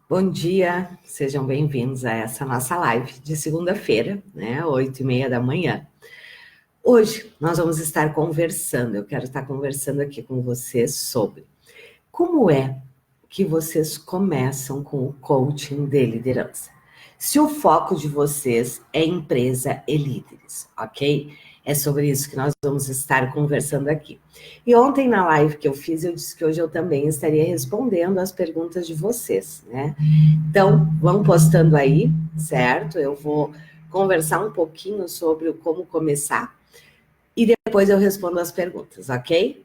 Bom dia, sejam bem-vindos a essa nossa live de segunda-feira, né, 8h30 da manhã. Hoje nós vamos estar conversando, eu quero estar conversando aqui com vocês sobre como é que vocês começam com o coaching de liderança. Se o foco de vocês é empresa e líderes, ok? É sobre isso que nós vamos estar conversando aqui. E ontem na live que eu fiz, eu disse que hoje eu também estaria respondendo as perguntas de vocês, né? Então, vão postando aí, certo? Eu vou conversar um pouquinho sobre como começar e depois eu respondo as perguntas, ok?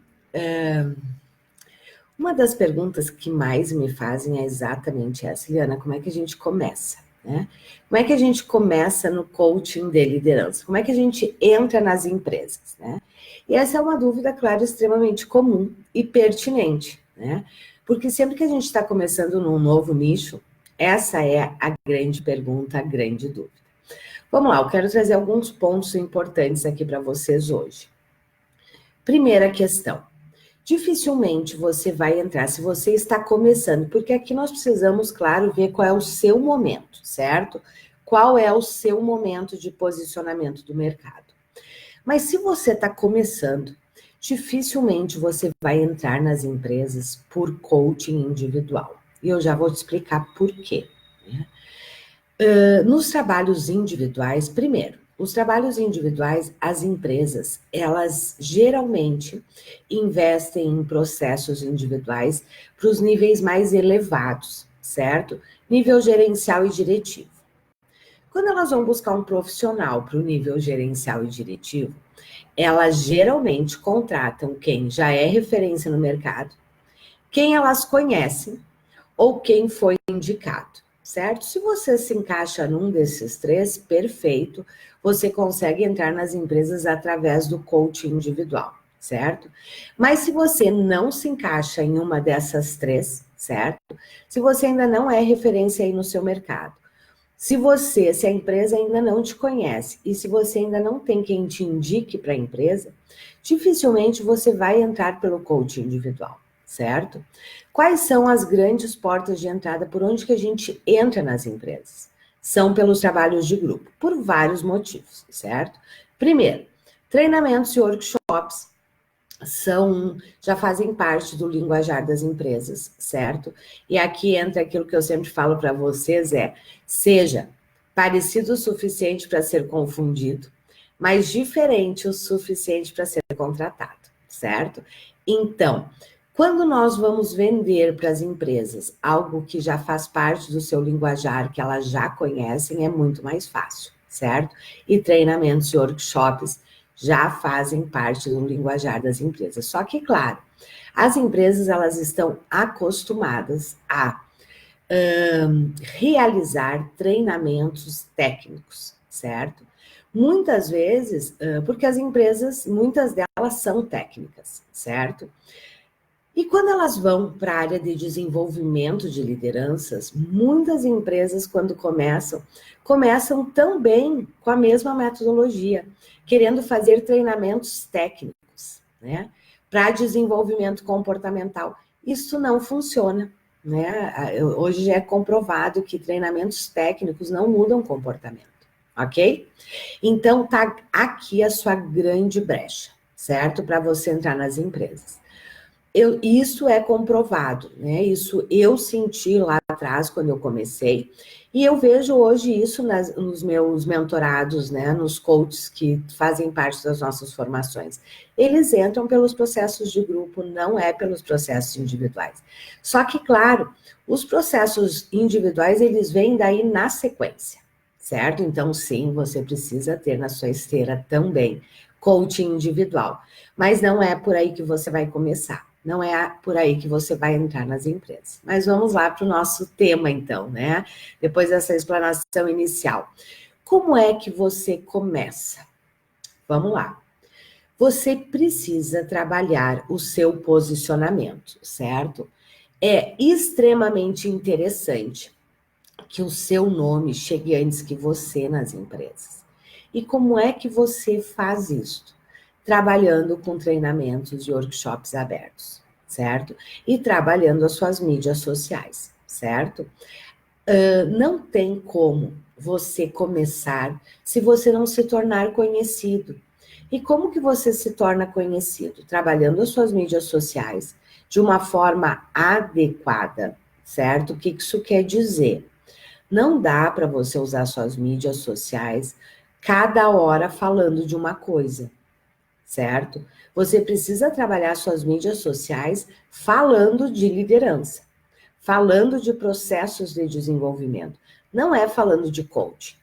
Uma das perguntas que mais me fazem é exatamente essa, Liana, como é que a gente começa, né? Como é que a gente começa no coaching de liderança? Como é que a gente entra nas empresas, né? E essa é uma dúvida, claro, extremamente comum e pertinente, né? Porque sempre que a gente está começando num novo nicho, essa é a grande pergunta, a grande dúvida. Vamos lá, eu quero trazer alguns pontos importantes aqui para vocês hoje. Primeira questão. Dificilmente você vai entrar se você está começando, porque aqui nós precisamos, claro, ver qual é o seu momento, certo? Qual é o seu momento de posicionamento do mercado. Mas se você está começando, dificilmente você vai entrar nas empresas por coaching individual. E eu já vou te explicar por quê. Né? Nos trabalhos individuais, primeiro, os trabalhos individuais, as empresas, elas geralmente investem em processos individuais para os níveis mais elevados, certo? Nível gerencial e diretivo. Quando elas vão buscar um profissional para o nível gerencial e diretivo, elas geralmente contratam quem já é referência no mercado, quem elas conhecem ou quem foi indicado, certo? Se você se encaixa num desses três, perfeito, você consegue entrar nas empresas através do coaching individual, certo? Mas se você não se encaixa em uma dessas três, certo? Se você ainda não é referência aí no seu mercado, se a empresa ainda não te conhece e se você ainda não tem quem te indique para a empresa, dificilmente você vai entrar pelo coaching individual, certo? Quais são as grandes portas de entrada por onde que a gente entra nas empresas? São pelos trabalhos de grupo, por vários motivos, certo? Primeiro, treinamentos e workshops já fazem parte do linguajar das empresas, certo? E aqui entra aquilo que eu sempre falo para vocês seja parecido o suficiente para ser confundido, mas diferente o suficiente para ser contratado, certo? Então, quando nós vamos vender para as empresas algo que já faz parte do seu linguajar, que elas já conhecem, é muito mais fácil, certo? E treinamentos e workshops já fazem parte do linguajar das empresas. Só que, claro, as empresas elas estão acostumadas a realizar treinamentos técnicos, certo? Muitas vezes, porque as empresas, muitas delas são técnicas, certo? E quando elas vão para a área de desenvolvimento de lideranças, muitas empresas, quando começam também com a mesma metodologia, querendo fazer treinamentos técnicos, né, para desenvolvimento comportamental. Isso não funciona, né? Hoje já é comprovado que treinamentos técnicos não mudam comportamento, ok? Então, tá aqui a sua grande brecha, certo? Para você entrar nas empresas. Isso é comprovado, né? Isso eu senti lá atrás, quando eu comecei, e eu vejo hoje isso nos meus mentorados, né? Nos coaches que fazem parte das nossas formações. Eles entram pelos processos de grupo, não é pelos processos individuais. Só que, claro, os processos individuais, eles vêm daí na sequência, certo? Então, sim, você precisa ter na sua esteira também coaching individual, mas não é por aí que você vai começar. Não é por aí que você vai entrar nas empresas. Mas vamos lá para o nosso tema, então, né? Depois dessa explanação inicial. Como é que você começa? Vamos lá. Você precisa trabalhar o seu posicionamento, certo? É extremamente interessante que o seu nome chegue antes que você nas empresas. E como é que você faz isso? Trabalhando com treinamentos e workshops abertos, certo? E trabalhando as suas mídias sociais, certo? Não tem como você começar se você não se tornar conhecido. E como que você se torna conhecido? Trabalhando as suas mídias sociais de uma forma adequada, certo? O que isso quer dizer? Não dá para você usar suas mídias sociais cada hora falando de uma coisa, certo? Você precisa trabalhar suas mídias sociais falando de liderança, falando de processos de desenvolvimento. Não é falando de coaching,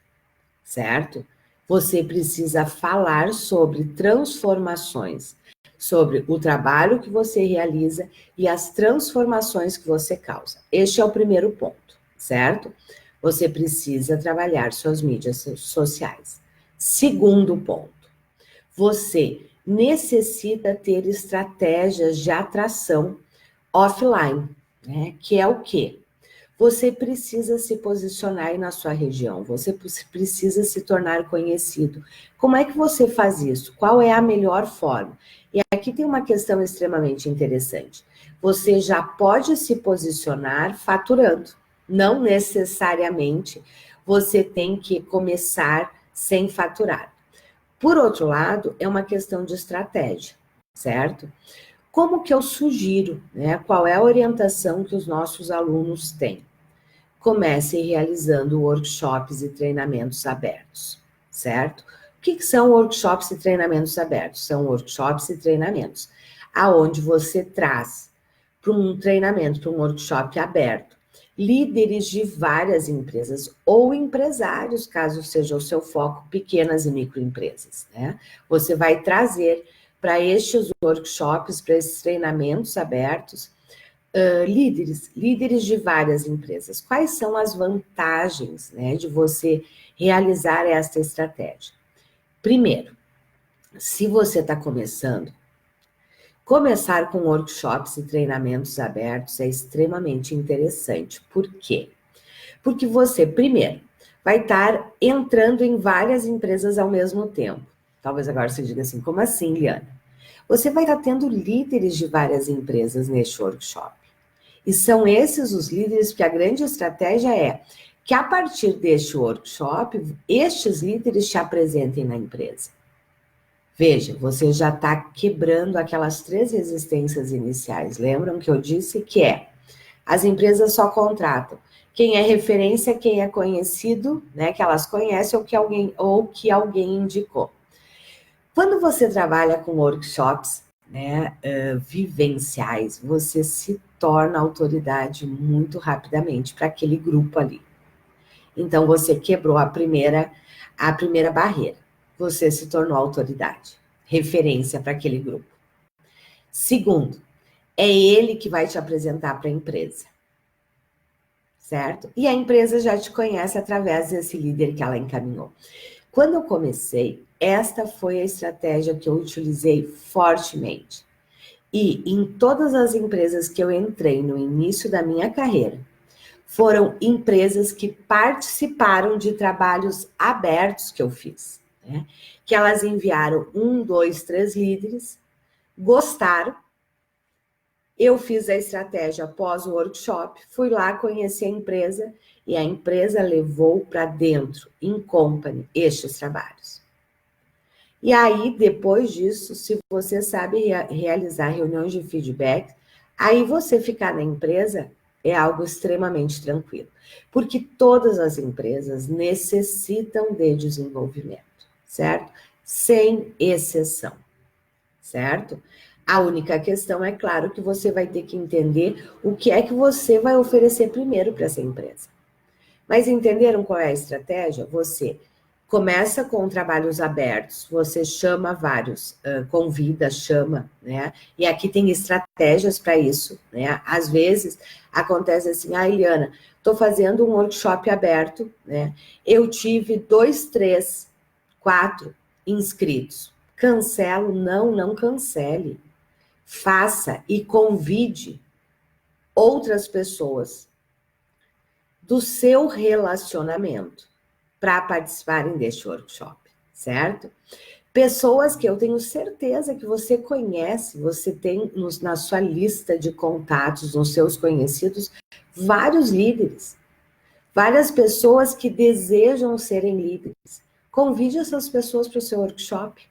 certo? Você precisa falar sobre transformações, sobre o trabalho que você realiza e as transformações que você causa. Este é o primeiro ponto, certo? Você precisa trabalhar suas mídias sociais. Segundo ponto, você necessita ter estratégias de atração offline, né? Que é o quê? Você precisa se posicionar aí na sua região, você precisa se tornar conhecido. Como é que você faz isso? Qual é a melhor forma? E aqui tem uma questão extremamente interessante. Você já pode se posicionar faturando. Não necessariamente você tem que começar sem faturar. Por outro lado, é uma questão de estratégia, certo? Como que eu sugiro, né? Qual é a orientação que os nossos alunos têm? Comece realizando workshops e treinamentos abertos, certo? O que são workshops e treinamentos abertos? São workshops e treinamentos aonde você traz para um treinamento, para um workshop aberto, líderes de várias empresas ou empresários, caso seja o seu foco, pequenas e microempresas, né? Você vai trazer para estes workshops, para esses treinamentos abertos, líderes de várias empresas. Quais são as vantagens, né, de você realizar esta estratégia? Primeiro, se você está começando, começar com workshops e treinamentos abertos é extremamente interessante. Por quê? Porque você, primeiro, vai estar entrando em várias empresas ao mesmo tempo. Talvez agora você diga assim, como assim, Liana? Você vai estar tendo líderes de várias empresas neste workshop. E são esses os líderes, porque a grande estratégia é que a partir deste workshop, estes líderes te apresentem na empresa. Veja, você já está quebrando aquelas 3 resistências iniciais. Lembram que eu disse que as empresas só contratam quem é referência, quem é conhecido, né, que elas conhecem ou que alguém indicou. Quando você trabalha com workshops, né, vivenciais, você se torna autoridade muito rapidamente para aquele grupo ali. Então, você quebrou a primeira barreira. Você se tornou autoridade, referência para aquele grupo. Segundo, é ele que vai te apresentar para a empresa, certo? E a empresa já te conhece através desse líder que ela encaminhou. Quando eu comecei, esta foi a estratégia que eu utilizei fortemente. E em todas as empresas que eu entrei no início da minha carreira, foram empresas que participaram de trabalhos abertos que eu fiz, né? Que elas enviaram 1, 2, 3 líderes, gostaram, eu fiz a estratégia após o workshop, fui lá conhecer a empresa e a empresa levou para dentro, in company, estes trabalhos. E aí, depois disso, se você sabe realizar reuniões de feedback, aí você ficar na empresa é algo extremamente tranquilo, porque todas as empresas necessitam de desenvolvimento, certo? Sem exceção, certo? A única questão é claro que você vai ter que entender o que é que você vai oferecer primeiro para essa empresa. Mas entenderam qual é a estratégia? Você começa com trabalhos abertos, você chama vários, convida, chama, né? E aqui tem estratégias para isso, né? Às vezes acontece assim, Eliana, estou fazendo um workshop aberto, né? Eu tive 2, 3, 4 inscritos. Cancelo? Não, não cancele. Faça e convide outras pessoas do seu relacionamento para participarem deste workshop, certo? Pessoas que eu tenho certeza que você conhece, você tem na sua lista de contatos, nos seus conhecidos, vários líderes. Várias pessoas que desejam serem líderes. Convide essas pessoas para o seu workshop.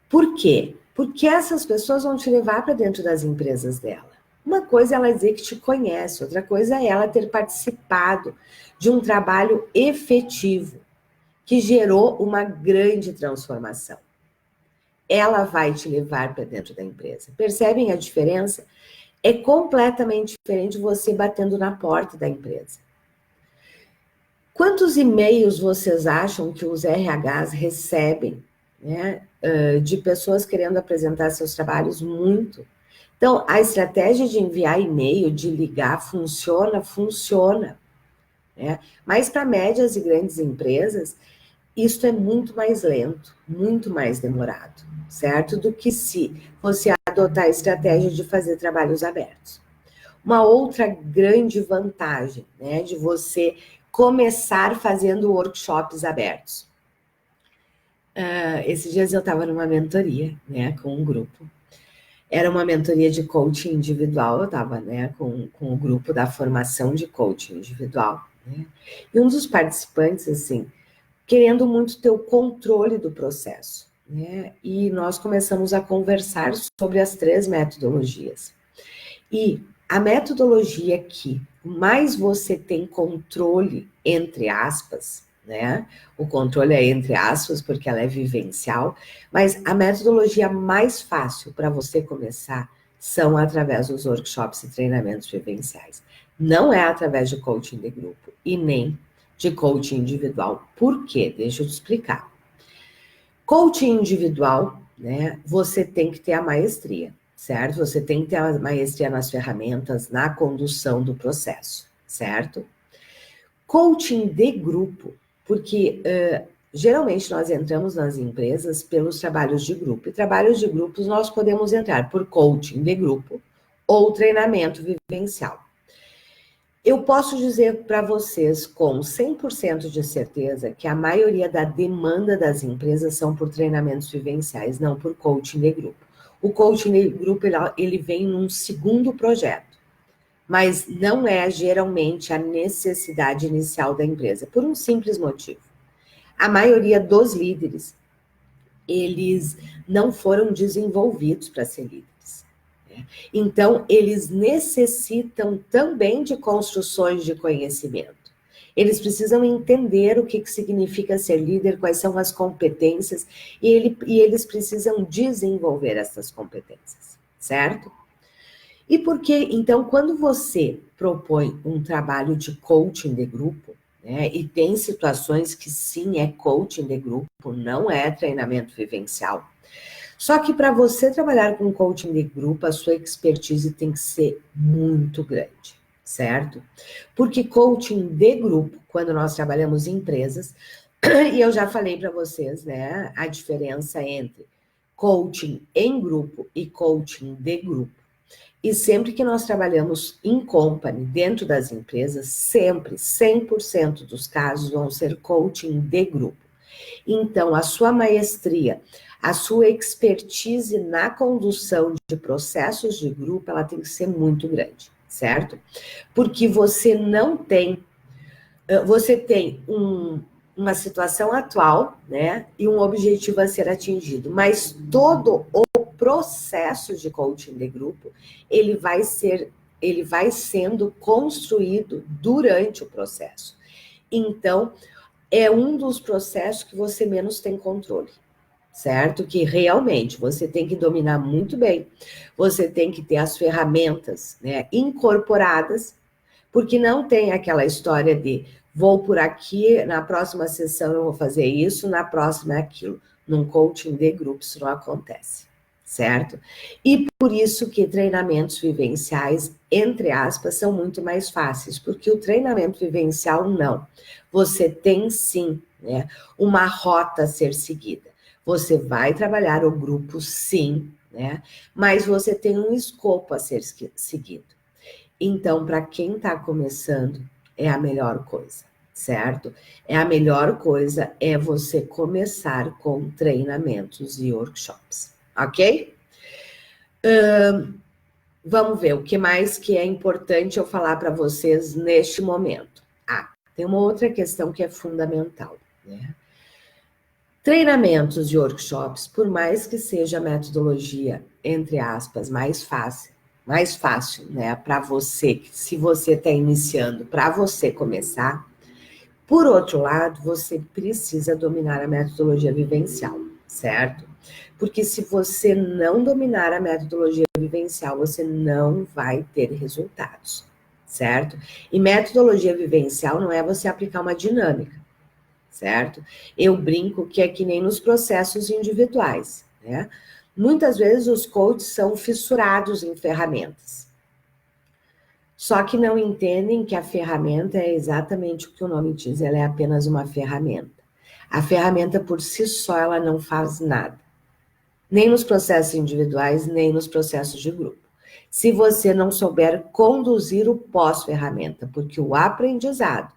Por quê? Porque essas pessoas vão te levar para dentro das empresas dela. Uma coisa é ela dizer que te conhece, outra coisa é ela ter participado de um trabalho efetivo, que gerou uma grande transformação. Ela vai te levar para dentro da empresa. Percebem a diferença? É completamente diferente você batendo na porta da empresa. Quantos e-mails vocês acham que os RHs recebem, né, de pessoas querendo apresentar seus trabalhos? Muito. Então, a estratégia de enviar e-mail, de ligar, funciona. Né? Mas para médias e grandes empresas, isso é muito mais lento, muito mais demorado, certo? Do que se você adotar a estratégia de fazer trabalhos abertos. Uma outra grande vantagem, né, de você começar fazendo workshops abertos. Esses dias eu estava numa mentoria, né, com um grupo. Era uma mentoria de coaching individual, eu estava, né, com o grupo da formação de coaching individual, né? E um dos participantes, assim, querendo muito ter o controle do processo, né? E nós começamos a conversar sobre as 3 metodologias. E a metodologia que mais você tem controle, entre aspas, né? O controle é entre aspas, porque ela é vivencial, mas a metodologia mais fácil para você começar são através dos workshops e treinamentos vivenciais. Não é através de coaching de grupo e nem de coaching individual. Por quê? Deixa eu te explicar. Coaching individual, né? Você tem que ter a maestria, certo? Você tem que ter a maestria nas ferramentas, na condução do processo, certo? Coaching de grupo, porque geralmente nós entramos nas empresas pelos trabalhos de grupo. E trabalhos de grupos nós podemos entrar por coaching de grupo ou treinamento vivencial. Eu posso dizer para vocês com 100% de certeza que a maioria da demanda das empresas são por treinamentos vivenciais, não por coaching de grupo. O coaching de grupo, ele vem num segundo projeto, mas não é geralmente a necessidade inicial da empresa, por um simples motivo. A maioria dos líderes, eles não foram desenvolvidos para ser líderes. Então, eles necessitam também de construções de conhecimento. Eles precisam entender o que significa ser líder, quais são as competências, e eles precisam desenvolver essas competências, certo? E por que, então, quando você propõe um trabalho de coaching de grupo, né, e tem situações que sim é coaching de grupo, não é treinamento vivencial. Só que para você trabalhar com coaching de grupo, a sua expertise tem que ser muito grande, certo? Porque coaching de grupo, quando nós trabalhamos em empresas, e eu já falei para vocês, né, a diferença entre coaching em grupo e coaching de grupo. E sempre que nós trabalhamos em company, dentro das empresas, sempre, 100% dos casos vão ser coaching de grupo. Então, a sua maestria, a sua expertise na condução de processos de grupo, ela tem que ser muito grande, certo? Porque você tem uma situação atual, né, e um objetivo a ser atingido, mas todo o processo de coaching de grupo, ele vai sendo construído durante o processo. Então, é um dos processos que você menos tem controle, certo? Que realmente você tem que dominar muito bem, você tem que ter as ferramentas, né, incorporadas, porque não tem aquela história de vou por aqui, na próxima sessão eu vou fazer isso, na próxima é aquilo. Num coaching de grupo isso não acontece, certo? E por isso que treinamentos vivenciais, entre aspas, são muito mais fáceis, porque o treinamento vivencial não. Você tem sim, né, uma rota a ser seguida. Você vai trabalhar o grupo sim, né, mas você tem um escopo a ser seguido. Então, para quem está começando, é a melhor coisa, certo? A melhor coisa é você começar com treinamentos e workshops, ok? Vamos ver o que mais que é importante eu falar para vocês neste momento. Tem uma outra questão que é fundamental, né? Treinamentos e workshops, por mais que seja a metodologia, entre aspas, mais fácil, né, para você, se você está iniciando, para você começar. Por outro lado, você precisa dominar a metodologia vivencial, certo? Porque se você não dominar a metodologia vivencial, você não vai ter resultados, certo? E metodologia vivencial não é você aplicar uma dinâmica, certo? Eu brinco que é que nem nos processos individuais, né? Muitas vezes os coaches são fissurados em ferramentas. Só que não entendem que a ferramenta é exatamente o que o nome diz, ela é apenas uma ferramenta. A ferramenta por si só, ela não faz nada. Nem nos processos individuais, nem nos processos de grupo. Se você não souber conduzir o pós-ferramenta, porque o aprendizado,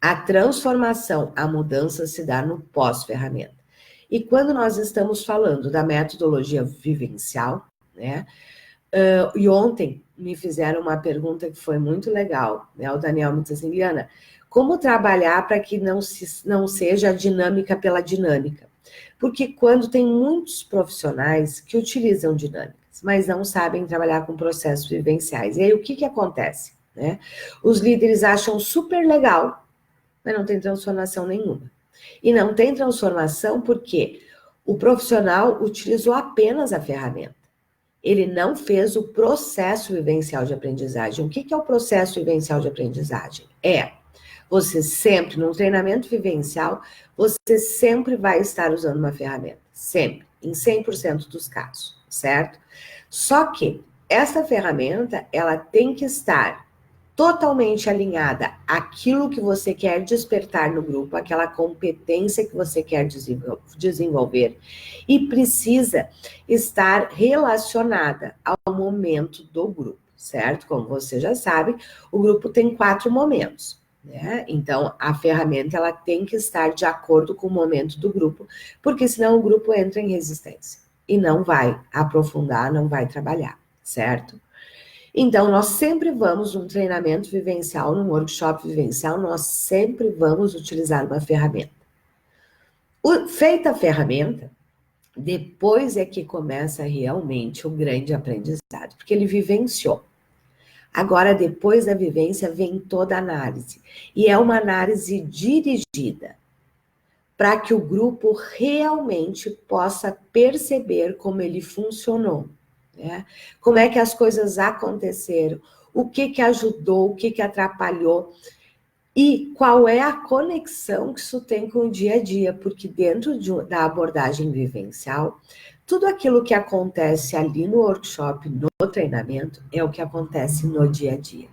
a transformação, a mudança se dá no pós-ferramenta. E quando nós estamos falando da metodologia vivencial, né? E ontem me fizeram uma pergunta que foi muito legal, né? O Daniel me disse assim, Liana, como trabalhar para que não seja a dinâmica pela dinâmica? Porque quando tem muitos profissionais que utilizam dinâmicas, mas não sabem trabalhar com processos vivenciais. E aí o que acontece? Né? Os líderes acham super legal, mas não tem transformação nenhuma. E não tem transformação porque o profissional utilizou apenas a ferramenta. Ele não fez o processo vivencial de aprendizagem. O que é o processo vivencial de aprendizagem? Você sempre, num treinamento vivencial, você sempre vai estar usando uma ferramenta. Sempre, em 100% dos casos, certo? Só que essa ferramenta, ela tem que estar totalmente alinhada àquilo que você quer despertar no grupo, aquela competência que você quer desenvolver, e precisa estar relacionada ao momento do grupo, certo? Como você já sabe, o grupo tem 4 momentos, né? Então, a ferramenta ela tem que estar de acordo com o momento do grupo, porque senão o grupo entra em resistência e não vai aprofundar, não vai trabalhar, certo? Então, nós sempre vamos, num treinamento vivencial, num workshop vivencial, nós sempre vamos utilizar uma ferramenta. Feita a ferramenta, depois é que começa realmente o grande aprendizado, porque ele vivenciou. Agora, depois da vivência, vem toda a análise. E é uma análise dirigida para que o grupo realmente possa perceber como ele funcionou. Né? Como é que as coisas aconteceram, o que ajudou, o que atrapalhou e qual é a conexão que isso tem com o dia a dia, porque dentro da abordagem vivencial, tudo aquilo que acontece ali no workshop, no treinamento, é o que acontece no dia a dia.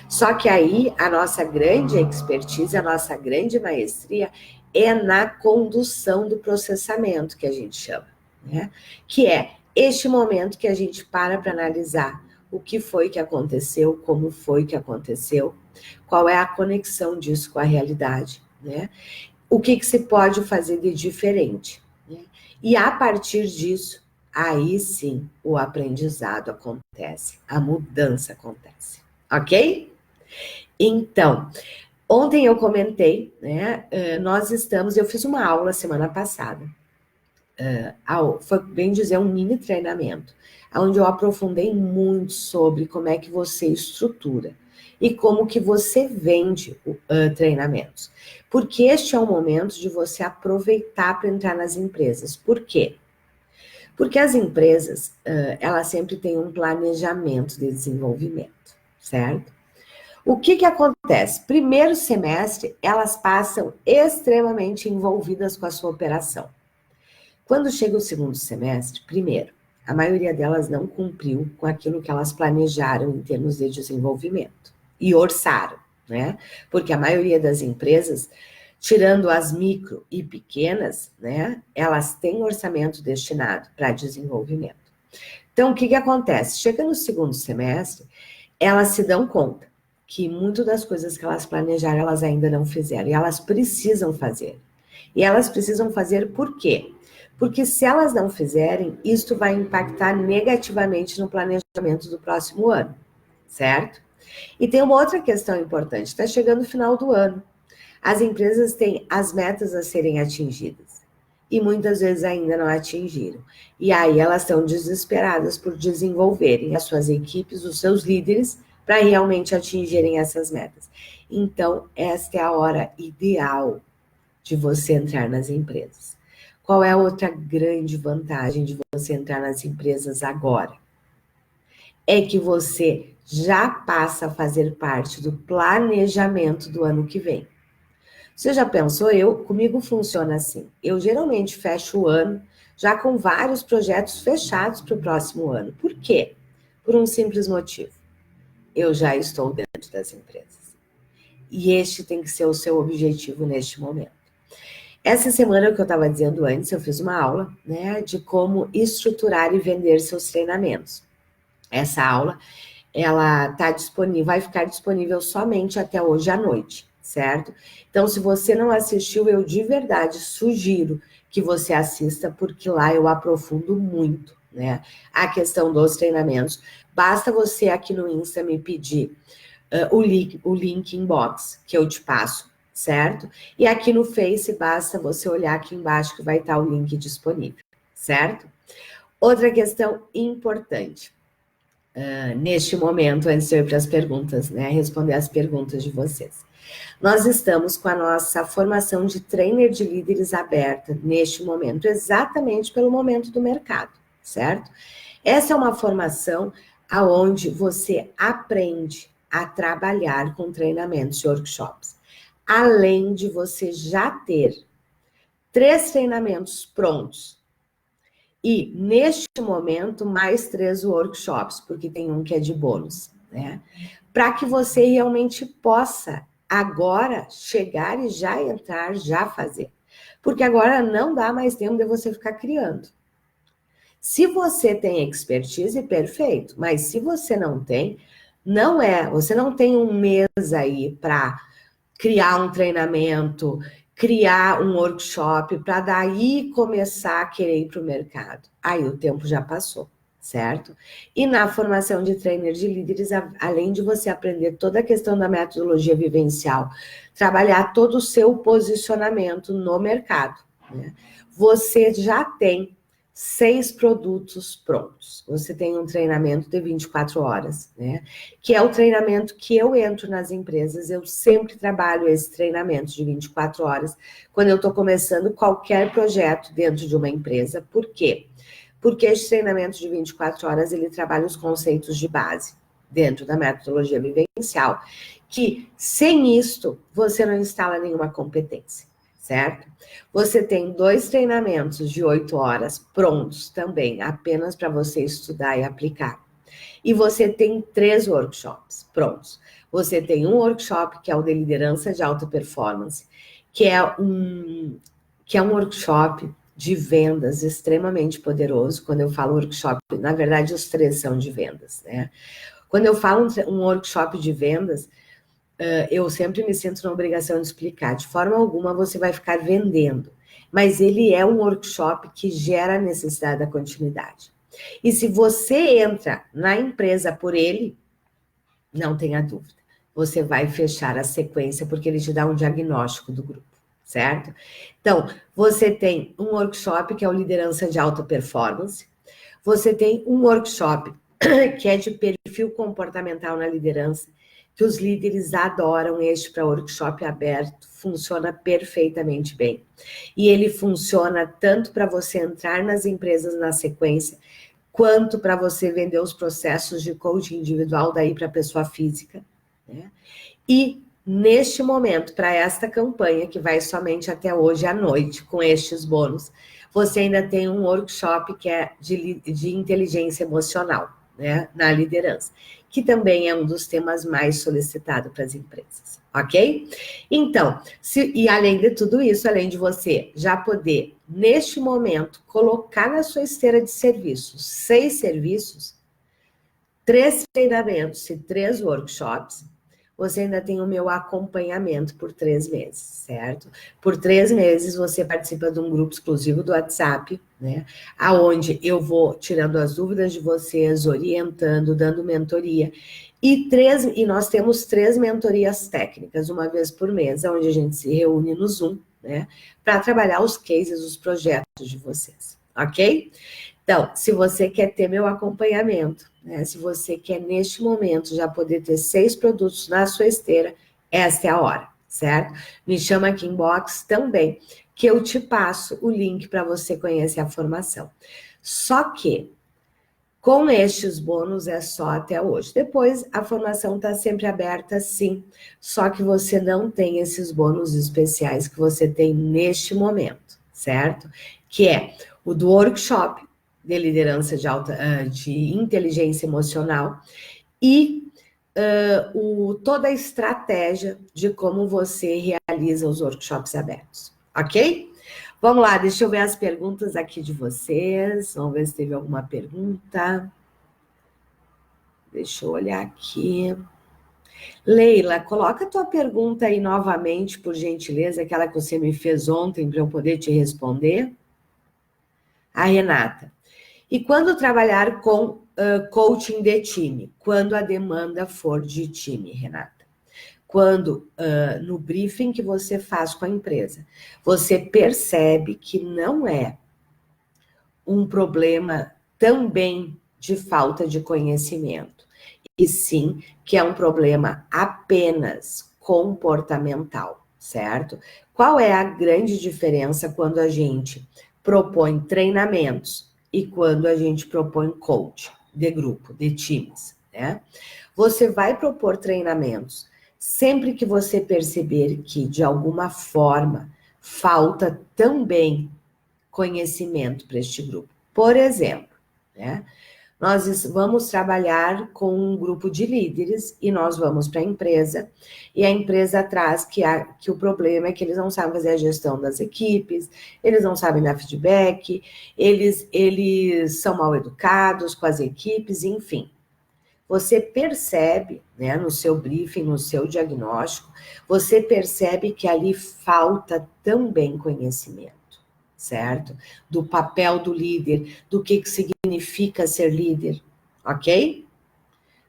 Só que aí a nossa grande expertise, a nossa grande maestria é na condução do processamento, que a gente chama, né? Que é este momento que a gente para analisar o que foi que aconteceu, como foi que aconteceu, qual é a conexão disso com a realidade, né? O que se pode fazer de diferente, né? E a partir disso, aí sim o aprendizado acontece, a mudança acontece, ok? Então, ontem eu comentei, né? Eu fiz uma aula semana passada. Foi bem dizer um mini treinamento, onde eu aprofundei muito sobre como é que você estrutura e como que você vende treinamentos. Porque este é o momento de você aproveitar para entrar nas empresas. Por quê? Porque as empresas, elas sempre têm um planejamento de desenvolvimento, certo? O que acontece? Primeiro semestre, elas passam extremamente envolvidas com a sua operação. Quando chega o segundo semestre, primeiro, a maioria delas não cumpriu com aquilo que elas planejaram em termos de desenvolvimento e orçaram, né? Porque a maioria das empresas, tirando as micro e pequenas, né, elas têm orçamento destinado para desenvolvimento. Então, o que acontece? Chega no segundo semestre, elas se dão conta que muitas das coisas que elas planejaram, elas ainda não fizeram, e elas precisam fazer. E elas precisam fazer por quê? Porque se elas não fizerem, isto vai impactar negativamente no planejamento do próximo ano, certo? E tem uma outra questão importante, está chegando o final do ano. As empresas têm as metas a serem atingidas e muitas vezes ainda não atingiram. E aí elas estão desesperadas por desenvolverem as suas equipes, os seus líderes, para realmente atingirem essas metas. Então, esta é a hora ideal de você entrar nas empresas. Qual é a outra grande vantagem de você entrar nas empresas agora? É que você já passa a fazer parte do planejamento do ano que vem. Você já pensou? Comigo funciona assim. Eu geralmente fecho o ano já com vários projetos fechados para o próximo ano. Por quê? Por um simples motivo. Eu já estou dentro das empresas. E este tem que ser o seu objetivo neste momento. Essa semana, o que eu estava dizendo antes, eu fiz uma aula, né, de como estruturar e vender seus treinamentos. Essa aula, ela tá disponível, vai ficar disponível somente até hoje à noite, certo? Então, se você não assistiu, eu de verdade sugiro que você assista, porque lá eu aprofundo muito, né, a questão dos treinamentos. Basta você aqui no Insta me pedir o link inbox que eu te passo, certo? E aqui no Face, basta você olhar aqui embaixo que vai estar o link disponível, certo? Outra questão importante, neste momento, antes de eu ir para as perguntas, né, responder as perguntas de vocês. Nós estamos com a nossa formação de trainer de líderes aberta neste momento, exatamente pelo momento do mercado, certo? Essa é uma formação aonde você aprende a trabalhar com treinamentos e workshops. Além de você já ter 3 treinamentos prontos e, neste momento, mais 3 workshops, porque tem um que é de bônus, né? Para que você realmente possa agora chegar e já entrar, já fazer. Porque agora não dá mais tempo de você ficar criando. Se você tem expertise, perfeito. Mas se você não tem, você não tem um mês aí para criar um treinamento, criar um workshop, para daí começar a querer ir para o mercado. Aí o tempo já passou, certo? E na formação de trainer de líderes, além de você aprender toda a questão da metodologia vivencial, trabalhar todo o seu posicionamento no mercado, né? Você já tem 6 produtos prontos. Você tem um treinamento de 24 horas, né? Que é o treinamento que eu entro nas empresas. Eu sempre trabalho esse treinamento de 24 horas quando eu estou começando qualquer projeto dentro de uma empresa. Por quê? Porque esse treinamento de 24 horas, ele trabalha os conceitos de base dentro da metodologia vivencial, que sem isto, você não instala nenhuma competência, certo? Você tem 2 treinamentos de 8 horas prontos também, apenas para você estudar e aplicar. E você tem 3 workshops prontos. Você tem um workshop que é o de liderança de alta performance, que é um workshop de vendas extremamente poderoso. Quando eu falo workshop, na verdade os 3 são de vendas, né? Quando eu falo um workshop de vendas, eu sempre me sinto na obrigação de explicar. De forma alguma você vai ficar vendendo, mas ele é um workshop que gera a necessidade da continuidade. E se você entra na empresa por ele, não tenha dúvida, você vai fechar a sequência, porque ele te dá um diagnóstico do grupo, certo? Então, você tem um workshop que é o liderança de alta performance, você tem um workshop que é de perfil comportamental na liderança, que os líderes adoram. Este para workshop aberto, funciona perfeitamente bem. E ele funciona tanto para você entrar nas empresas na sequência, quanto para você vender os processos de coaching individual daí para a pessoa física, né? E neste momento, para esta campanha, que vai somente até hoje à noite, com estes bônus, você ainda tem um workshop que é de inteligência emocional, né, na liderança, que também é um dos temas mais solicitados para as empresas, ok? Então, e além de tudo isso, além de você já poder, neste momento, colocar na sua esteira de serviços 6 serviços, 3 treinamentos e 3 workshops, você ainda tem o meu acompanhamento por 3 meses, certo? Por 3 meses você participa de um grupo exclusivo do WhatsApp, né? Aonde eu vou tirando as dúvidas de vocês, orientando, dando mentoria. E nós temos 3 mentorias técnicas, uma vez por mês, onde a gente se reúne no Zoom, né? Para trabalhar os cases, os projetos de vocês, ok? Então, se você quer ter meu acompanhamento, né, se você quer, neste momento, já poder ter 6 produtos na sua esteira, esta é a hora, certo? Me chama aqui em inbox também, que eu te passo o link para você conhecer a formação. Só que, com estes bônus, é só até hoje. Depois, a formação está sempre aberta, sim, só que você não tem esses bônus especiais que você tem neste momento, certo? Que é o do workshop, de liderança de inteligência emocional e toda a estratégia de como você realiza os workshops abertos, ok? Vamos lá, deixa eu ver as perguntas aqui de vocês, vamos ver se teve alguma pergunta. Deixa eu olhar aqui. Leila, coloca a tua pergunta aí novamente, por gentileza, aquela que você me fez ontem para eu poder te responder. A Renata. E quando trabalhar com coaching de time? Quando a demanda for de time, Renata. Quando, no briefing que você faz com a empresa, você percebe que não é um problema também de falta de conhecimento, e sim que é um problema apenas comportamental, certo? Qual é a grande diferença quando a gente propõe treinamentos e quando a gente propõe coaching de grupo, de times, né? Você vai propor treinamentos sempre que você perceber que, de alguma forma, falta também conhecimento para este grupo. Por exemplo, né? Nós vamos trabalhar com um grupo de líderes e nós vamos para a empresa e a empresa traz que o problema é que eles não sabem fazer a gestão das equipes, eles não sabem dar feedback, eles são mal educados com as equipes, enfim. Você percebe, né, no seu briefing, no seu diagnóstico, você percebe que ali falta também conhecimento, certo? Do papel do líder, do que significa ser líder, ok?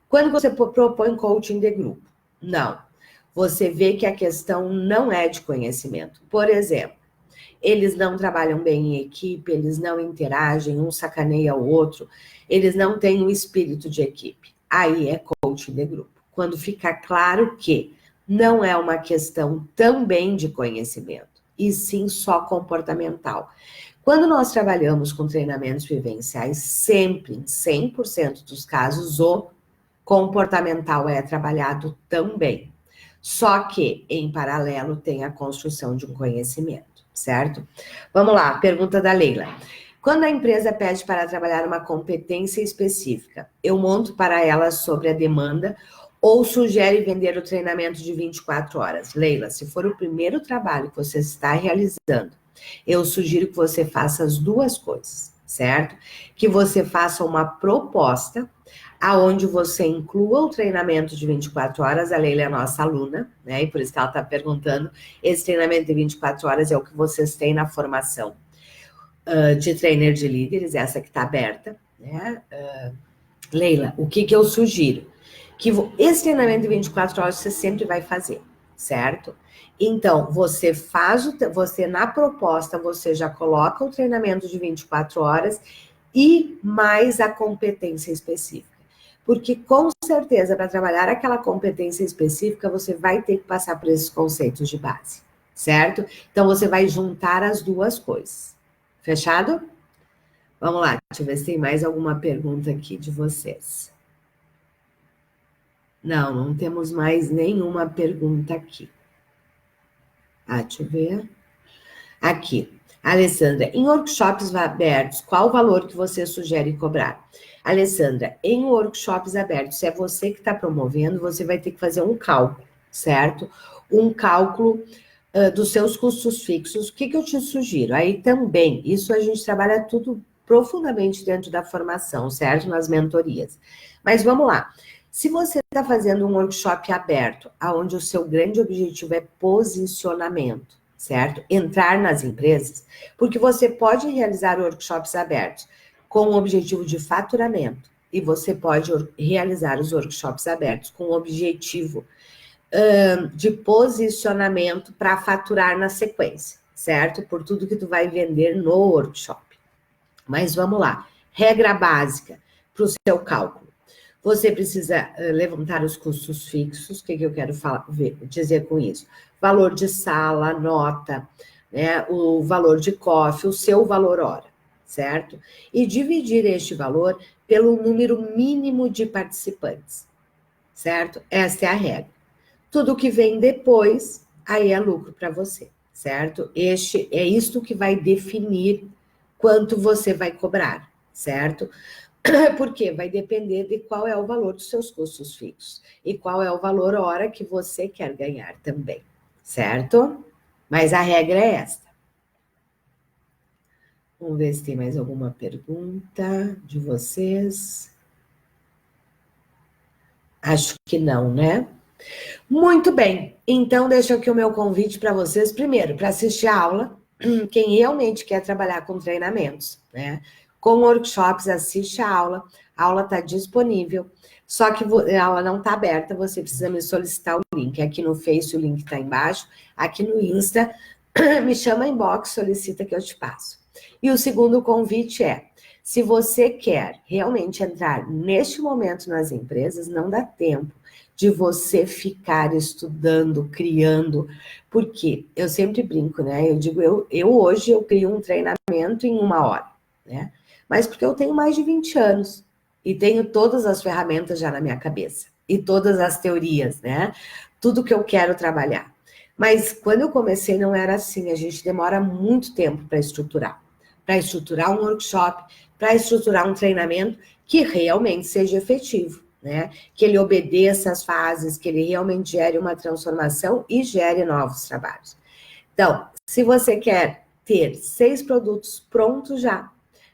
Quando você propõe coaching de grupo, não. Você vê que a questão não é de conhecimento. Por exemplo, eles não trabalham bem em equipe, eles não interagem, um sacaneia o outro, eles não têm um espírito de equipe. Aí é coaching de grupo. Quando fica claro que não é uma questão também de conhecimento, e sim só comportamental. Quando nós trabalhamos com treinamentos vivenciais, sempre, em 100% dos casos, o comportamental é trabalhado também. Só que, em paralelo, tem a construção de um conhecimento, certo? Vamos lá, pergunta da Leila. Quando a empresa pede para trabalhar uma competência específica, eu monto para ela sobre a demanda ou sugere vender o treinamento de 24 horas? Leila, se for o primeiro trabalho que você está realizando, eu sugiro que você faça as duas coisas, certo? Que você faça uma proposta aonde você inclua o treinamento de 24 horas, a Leila é a nossa aluna, né? E por isso que ela está perguntando, esse treinamento de 24 horas é o que vocês têm na formação de trainer de líderes, essa que está aberta, né? Leila, o que eu sugiro? Que esse treinamento de 24 horas você sempre vai fazer, certo? Então, você na proposta, você já coloca o treinamento de 24 horas e mais a competência específica. Porque, com certeza, para trabalhar aquela competência específica, você vai ter que passar por esses conceitos de base, certo? Então, você vai juntar as duas coisas. Fechado? Vamos lá, deixa eu ver se tem mais alguma pergunta aqui de vocês. Não temos mais nenhuma pergunta aqui. Deixa eu ver. Aqui. Alessandra, em workshops abertos, qual o valor que você sugere cobrar? Alessandra, em workshops abertos, se é você que está promovendo, você vai ter que fazer um cálculo, certo? Um cálculo dos seus custos fixos. O que eu te sugiro? Aí também, isso a gente trabalha tudo profundamente dentro da formação, certo? Nas mentorias. Mas vamos lá. Se você está fazendo um workshop aberto, onde o seu grande objetivo é posicionamento, certo? Entrar nas empresas, porque você pode realizar workshops abertos com o objetivo de faturamento, e você pode realizar os workshops abertos com o objetivo de posicionamento para faturar na sequência, certo? Por tudo que tu vai vender no workshop. Mas vamos lá. Regra básica para o seu cálculo. Você precisa levantar os custos fixos. O que eu quero dizer com isso? Valor de sala, nota, né, o valor de cofre, o seu valor hora, certo? E dividir este valor pelo número mínimo de participantes, certo? Essa é a regra. Tudo que vem depois, aí é lucro para você, certo? É isto que vai definir quanto você vai cobrar, certo? Porque vai depender de qual é o valor dos seus custos fixos e qual é o valor hora que você quer ganhar também, certo? Mas a regra é esta. Vamos ver se tem mais alguma pergunta de vocês. Acho que não, né? Muito bem, então deixo aqui o meu convite para vocês, primeiro, para assistir a aula, quem realmente quer trabalhar com treinamentos, né? Com workshops, assiste a aula está disponível, só que a aula não está aberta, você precisa me solicitar o link, aqui no Face o link está embaixo, aqui no Insta, me chama inbox, solicita que eu te passo. E o segundo convite é, se você quer realmente entrar neste momento nas empresas, não dá tempo de você ficar estudando, criando, porque eu sempre brinco, né? Eu digo, hoje eu crio um treinamento em 1 hora, né? Mas porque eu tenho mais de 20 anos e tenho todas as ferramentas já na minha cabeça e todas as teorias, né? Tudo que eu quero trabalhar. Mas quando eu comecei não era assim, a gente demora muito tempo para estruturar um workshop, para estruturar um treinamento que realmente seja efetivo, né? Que ele obedeça às fases, que ele realmente gere uma transformação e gere novos trabalhos. Então, se você quer ter 6 produtos prontos já,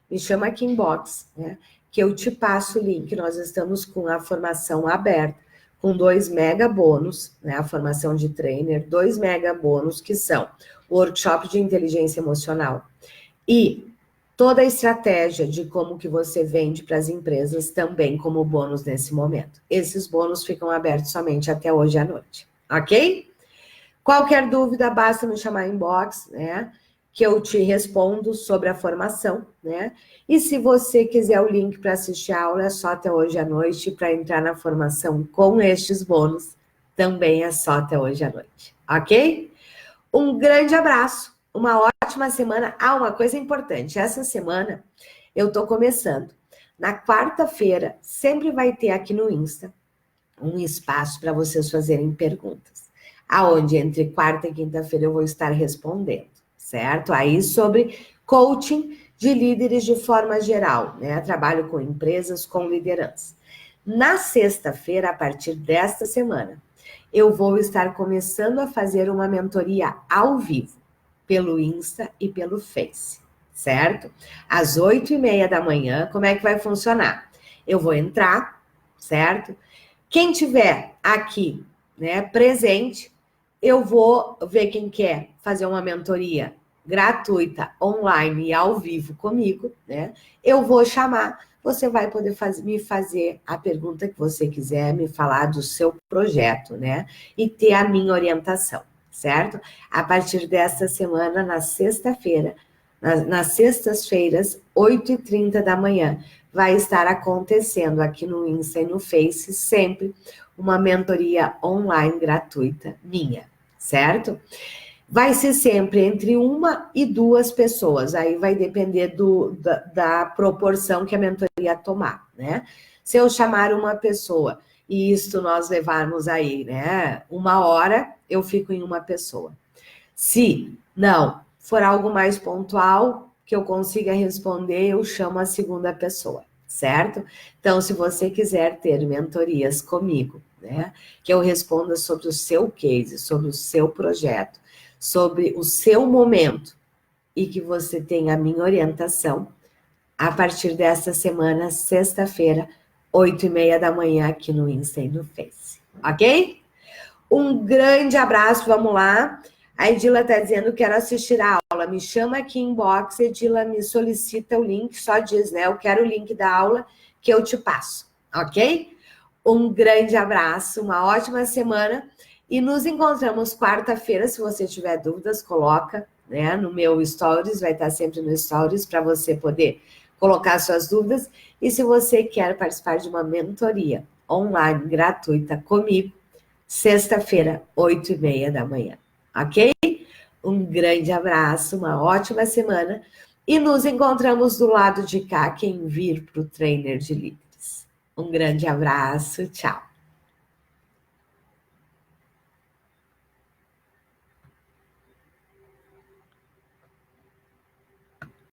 me chama aqui inbox, né? Que eu te passo o link. Nós estamos com a formação aberta, com 2 mega bônus, né? A formação de trainer, 2 mega bônus, que são o workshop de inteligência emocional e toda a estratégia de como que você vende para as empresas também como bônus nesse momento. Esses bônus ficam abertos somente até hoje à noite, ok? Qualquer dúvida, basta me chamar inbox, né? Que eu te respondo sobre a formação, né? E se você quiser o link para assistir a aula, é só até hoje à noite. Para entrar na formação com estes bônus, também é só até hoje à noite, ok? Um grande abraço, uma ótima semana. Uma coisa importante, essa semana eu estou começando. Na quarta-feira, sempre vai ter aqui no Insta um espaço para vocês fazerem perguntas, aonde entre quarta e quinta-feira eu vou estar respondendo, certo? Aí sobre coaching de líderes de forma geral, né? Trabalho com empresas, com liderança. Na sexta-feira, a partir desta semana, eu vou estar começando a fazer uma mentoria ao vivo, pelo Insta e pelo Face, certo? Às 8h30 da manhã, como é que vai funcionar? Eu vou entrar, certo? Quem tiver aqui, né, presente, eu vou ver quem quer fazer uma mentoria gratuita, online e ao vivo comigo, né? Eu vou chamar, você vai poder me fazer a pergunta que você quiser, me falar do seu projeto, né? E ter a minha orientação, certo? A partir desta semana, na sexta-feira, nas sextas-feiras, 8h30 da manhã, vai estar acontecendo aqui no Insta e no Face, sempre uma mentoria online gratuita minha, certo? Vai ser sempre entre 1 e 2 pessoas, aí vai depender da proporção que a mentoria tomar, né? Se eu chamar uma pessoa e isto nós levarmos aí, né, 1 hora, eu fico em 1 pessoa. Se não for algo mais pontual, que eu consiga responder, eu chamo a segunda pessoa, certo? Então, se você quiser ter mentorias comigo, né, que eu responda sobre o seu case, sobre o seu projeto, sobre o seu momento, e que você tenha a minha orientação, a partir desta semana, sexta-feira, 8h30 da manhã aqui no Insta e no Face, ok? Um grande abraço, vamos lá. A Edila está dizendo, quero assistir a aula. Me chama aqui em inbox, Edila, me solicita o link, só diz, né? Eu quero o link da aula que eu te passo, ok? Um grande abraço, uma ótima semana e nos encontramos quarta-feira. Se você tiver dúvidas, coloca, né, no meu Stories, vai estar sempre no Stories para você poder colocar suas dúvidas. E se você quer participar de uma mentoria online gratuita comigo, sexta-feira, 8h30 da manhã, ok? Um grande abraço, uma ótima semana e nos encontramos do lado de cá, quem vir para o Trainer de Líderes. Um grande abraço, tchau.